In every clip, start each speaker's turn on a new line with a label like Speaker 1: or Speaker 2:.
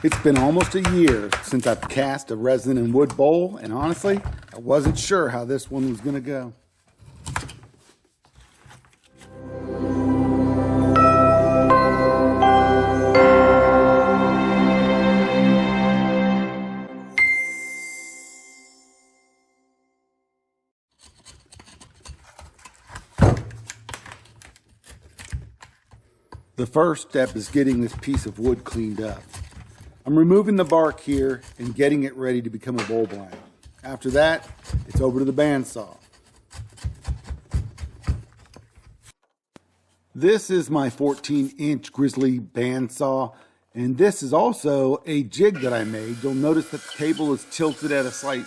Speaker 1: It's been almost a year since I've cast a resin and wood bowl, and honestly, I wasn't sure how this one was going to go. The first step is getting this piece of wood cleaned up. I'm removing the bark here and getting it ready to become a bowl blind. After that, it's over to the bandsaw. This is my 14-inch Grizzly bandsaw, and this is also a jig that I made. You'll notice that the table is tilted at a slight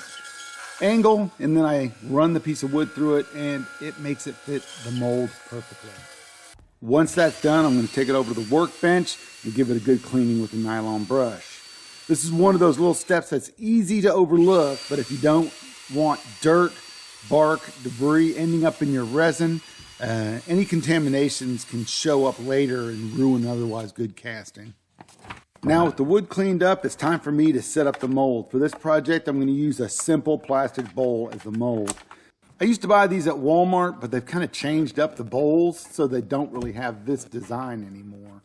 Speaker 1: angle, and then I run the piece of wood through it, and it makes it fit the mold perfectly. Once that's done, I'm going to take it over to the workbench and give it a good cleaning with a nylon brush. This is one of those little steps that's easy to overlook, but if you don't want dirt, bark, debris ending up in your resin, any contaminations can show up later and ruin otherwise good casting. Now with the wood cleaned up, it's time for me to set up the mold. For this project, I'm going to use a simple plastic bowl as the mold. I used to buy these at Walmart, but they've kind of changed up the bowls so they don't really have this design anymore.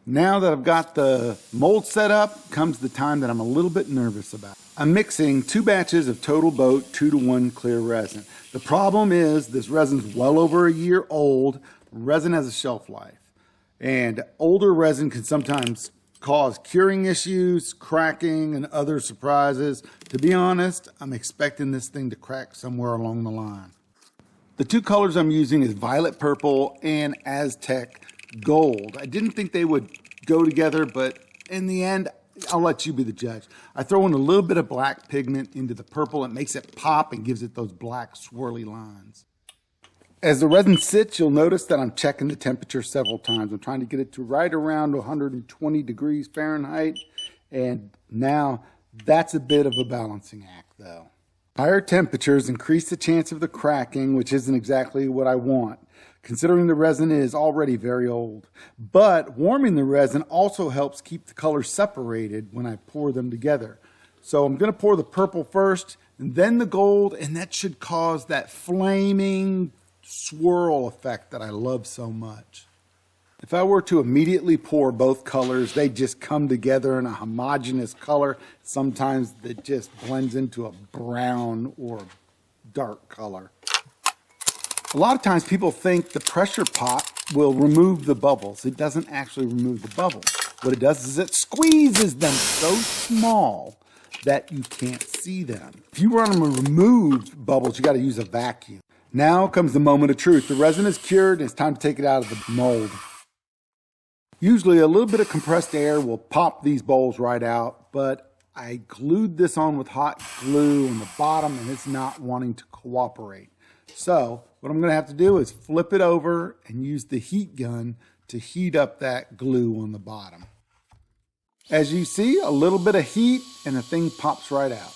Speaker 1: Now that I've got the mold set up, comes the time that I'm a little bit nervous about. I'm mixing 2 batches of Total Boat 2-to-1 clear resin. The problem is this resin's well over a year old. Resin has a shelf life, and older resin can sometimes cause curing issues, cracking, and other surprises. To be honest, I'm expecting this thing to crack somewhere along the line. The 2 colors I'm using is Violet Purple and Aztec Gold. I didn't think they would go together, but in the end, I'll let you be the judge. I throw in a little bit of black pigment into the purple. It makes it pop and gives it those black swirly lines. As the resin sits, you'll notice that I'm checking the temperature several times. I'm trying to get it to right around 120 degrees Fahrenheit. And now that's a bit of a balancing act though. Higher temperatures increase the chance of the cracking, which isn't exactly what I want, considering the resin is already very old. But warming the resin also helps keep the colors separated when I pour them together. So I'm going to pour the purple first and then the gold, and that should cause that flaming swirl effect that I love so much. If I were to immediately pour both colors, they just come together in a homogeneous color. Sometimes it just blends into a brown or dark color. A lot of times people think the pressure pot will remove the bubbles. It doesn't actually remove the bubbles. What it does is it squeezes them so small that you can't see them. If you want to remove bubbles, you got to use a vacuum. Now comes the moment of truth. The resin is cured and it's time to take it out of the mold. Usually a little bit of compressed air will pop these bowls right out, but I glued this on with hot glue on the bottom and it's not wanting to cooperate. So what I'm going to have to do is flip it over and use the heat gun to heat up that glue on the bottom. As you see, a little bit of heat and the thing pops right out.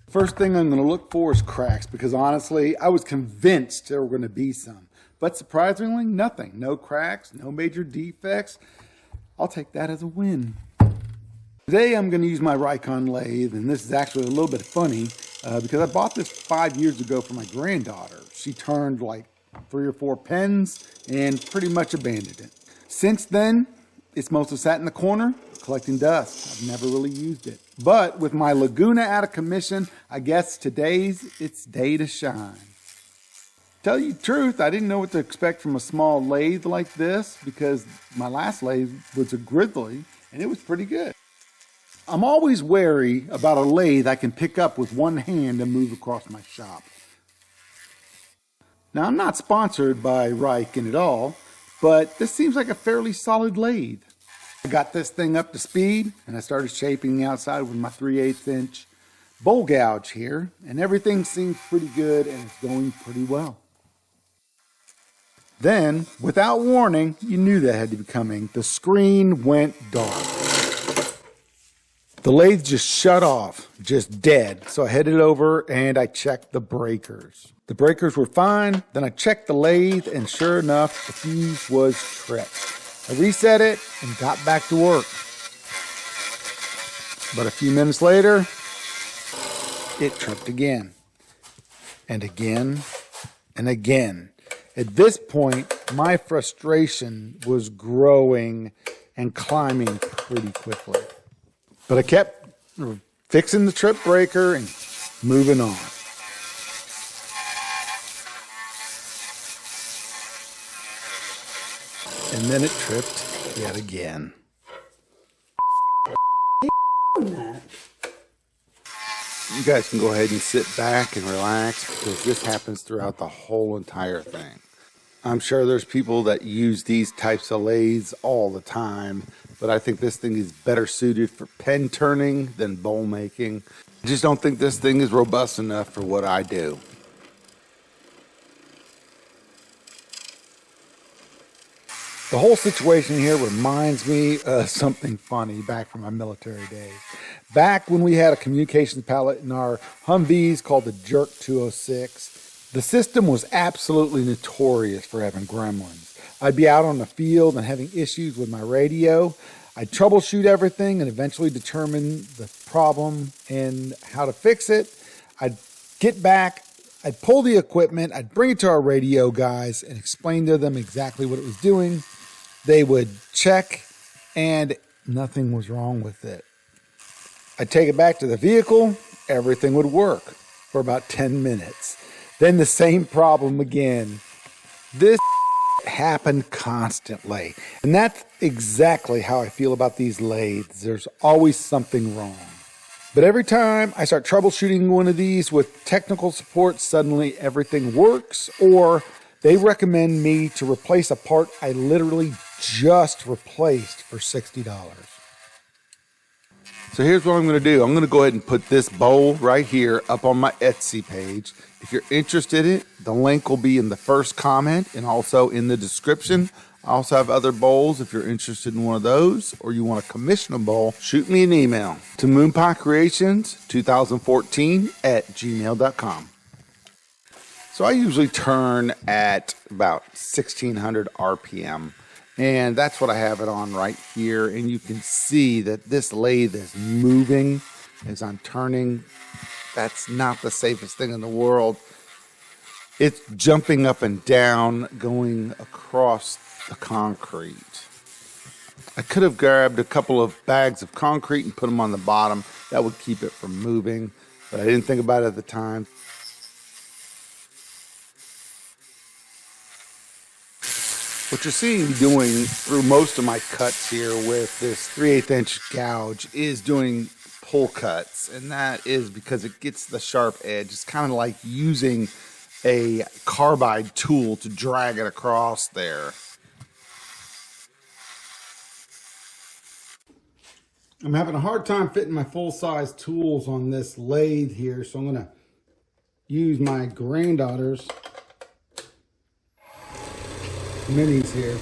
Speaker 1: First thing I'm going to look for is cracks, because honestly, I was convinced there were going to be some. But surprisingly, nothing. No cracks, no major defects. I'll take that as a win. Today I'm going to use my Rikon lathe, and this is actually a little bit funny because I bought this 5 years ago for my granddaughter. She turned like 3 or 4 pens and pretty much abandoned it. Since then, it's mostly sat in the corner collecting dust. I've never really used it. But with my Laguna out of commission, I guess today's its day to shine. Tell you the truth, I didn't know what to expect from a small lathe like this because my last lathe was a Grizzly and it was pretty good. I'm always wary about a lathe I can pick up with one hand and move across my shop. Now I'm not sponsored by Rikon at all, but this seems like a fairly solid lathe. I got this thing up to speed and I started shaping the outside with my 3/8 inch bowl gouge here, and everything seems pretty good and it's going pretty well. Then, without warning, you knew that had to be coming. The screen went dark. The lathe just shut off, just dead. So I headed over and I checked the breakers. The breakers were fine. Then I checked the lathe and sure enough, the fuse was tripped. I reset it and got back to work. But a few minutes later, it tripped again, and again, and again. At this point, my frustration was growing and climbing pretty quickly. But I kept fixing the trip breaker and moving on. And then it tripped yet again. You guys can go ahead and sit back and relax because this happens throughout the whole entire thing. I'm sure there's people that use these types of lathes all the time, but I think this thing is better suited for pen turning than bowl making. I just don't think this thing is robust enough for what I do. The whole situation here reminds me of something funny back from my military days. Back when we had a communications pallet in our Humvees called the Jerk 206, the system was absolutely notorious for having gremlins. I'd be out on the field and having issues with my radio. I'd troubleshoot everything and eventually determine the problem and how to fix it. I'd get back, I'd pull the equipment, I'd bring it to our radio guys and explain to them exactly what it was doing. They would check and nothing was wrong with it. I'd take it back to the vehicle, everything would work for about 10 minutes. Then the same problem again. This happened constantly. And that's exactly how I feel about these lathes. There's always something wrong. But every time I start troubleshooting one of these with technical support, suddenly everything works, or they recommend me to replace a part I literally just replaced for $60. So here's what I'm going to do. I'm going to go ahead and put this bowl right here up on my Etsy page. If you're interested in it, the link will be in the first comment and also in the description. I also have other bowls if you're interested in one of those or you want to commission a bowl, shoot me an email to moonpiecreations2014@gmail.com. So I usually turn at about 1600 RPM. And that's what I have it on right here. And you can see that this lathe is moving as I'm turning. That's not the safest thing in the world. It's jumping up and down, going across the concrete. I could have grabbed a couple of bags of concrete and put them on the bottom. That would keep it from moving, but I didn't think about it at the time. What you're seeing me doing through most of my cuts here with this 3/8 inch gouge is doing pull cuts. And that is because it gets the sharp edge. It's kind of like using a carbide tool to drag it across there. I'm having a hard time fitting my full-size tools on this lathe here. So I'm going to use my granddaughter's minis here.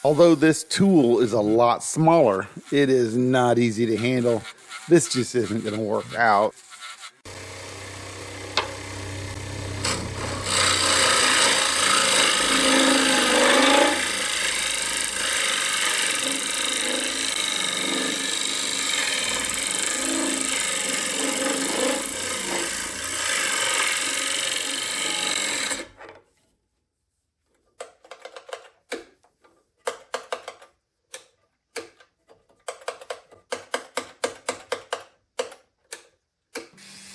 Speaker 1: Although this tool is a lot smaller, it is not easy to handle. This just isn't going to work out.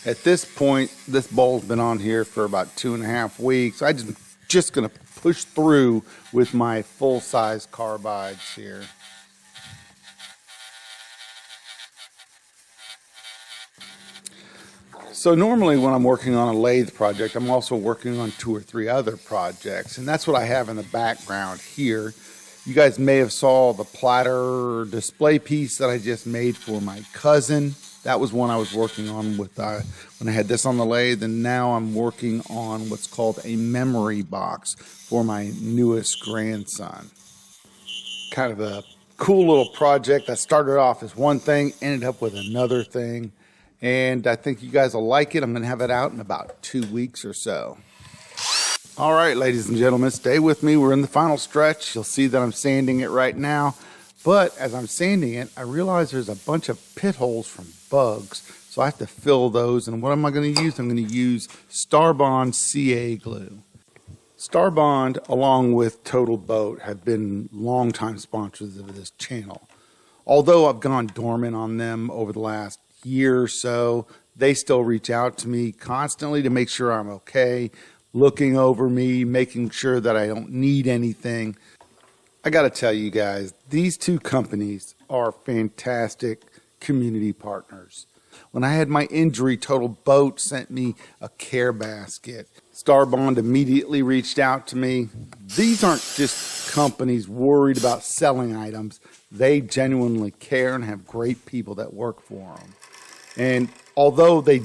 Speaker 1: At this point, this bowl's been on here for about 2.5 weeks. I'm just going to push through with my full-size carbides here. So normally when I'm working on a lathe project, I'm also working on 2 or 3 other projects, and that's what I have in the background here. You guys may have saw the platter display piece that I just made for my cousin. That was one I was working on with when I had this on the lathe, and now I'm working on what's called a memory box for my newest grandson. Kind of a cool little project that started off as one thing, ended up with another thing, and I think you guys will like it. I'm going to have it out in about 2 weeks or so. All right, ladies and gentlemen, stay with me. We're in the final stretch. You'll see that I'm sanding it right now. But as I'm sanding it, I realize there's a bunch of pit holes from bugs. So I have to fill those. And what am I going to use? I'm going to use Starbond CA glue. Starbond, along with Total Boat, have been longtime sponsors of this channel. Although I've gone dormant on them over the last year or so, they still reach out to me constantly to make sure I'm okay, looking over me, making sure that I don't need anything. I got to tell you guys, these two companies are fantastic community partners. When I had my injury, Total Boat sent me a care basket. Starbond immediately reached out to me. These aren't just companies worried about selling items. They genuinely care and have great people that work for them. And although they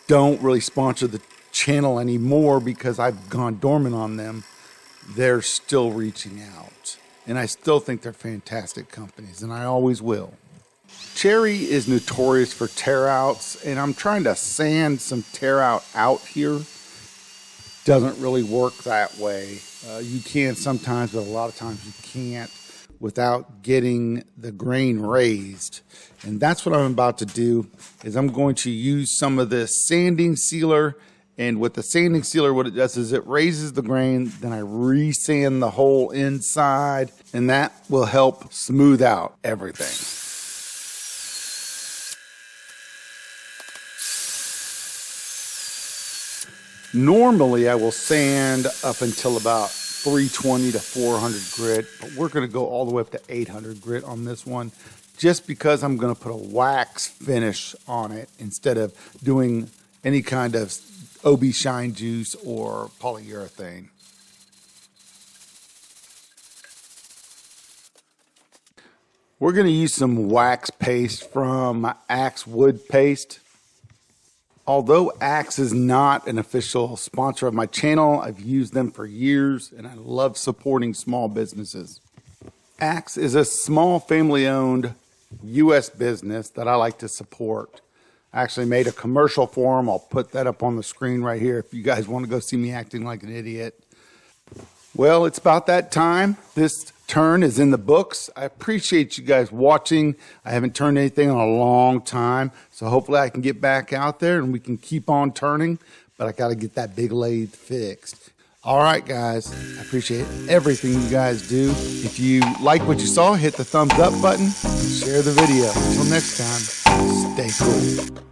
Speaker 1: don't really sponsor the channel anymore because I've gone dormant on them, they're still reaching out. And I still think they're fantastic companies, and I always will. Cherry is notorious for tear outs, and I'm trying to sand some tear out here. Doesn't really work that way. You can sometimes, but a lot of times you can't without getting the grain raised. And that's what I'm about to do, is I'm going to use some of this sanding sealer. And with the sanding sealer, what it does is it raises the grain, then I resand the whole inside, and that will help smooth out everything. Normally, I will sand up until about 320 to 400 grit, but we're going to go all the way up to 800 grit on this one, just because I'm going to put a wax finish on it instead of doing any kind of OB shine juice or polyurethane. We're going to use some wax paste from Axe Wood Paste. Although Axe is not an official sponsor of my channel, I've used them for years and I love supporting small businesses. Axe is a small family-owned U.S. business that I like to support. I actually made a commercial for them. I'll put that up on the screen right here if you guys want to go see me acting like an idiot. Well, it's about that time. This turn is in the books. I appreciate you guys watching. I haven't turned anything in a long time, so hopefully I can get back out there and we can keep on turning, but I got to get that big lathe fixed. All right, guys, I appreciate everything you guys do. If you like what you saw, hit the thumbs up button and share the video. Until next time, stay cool.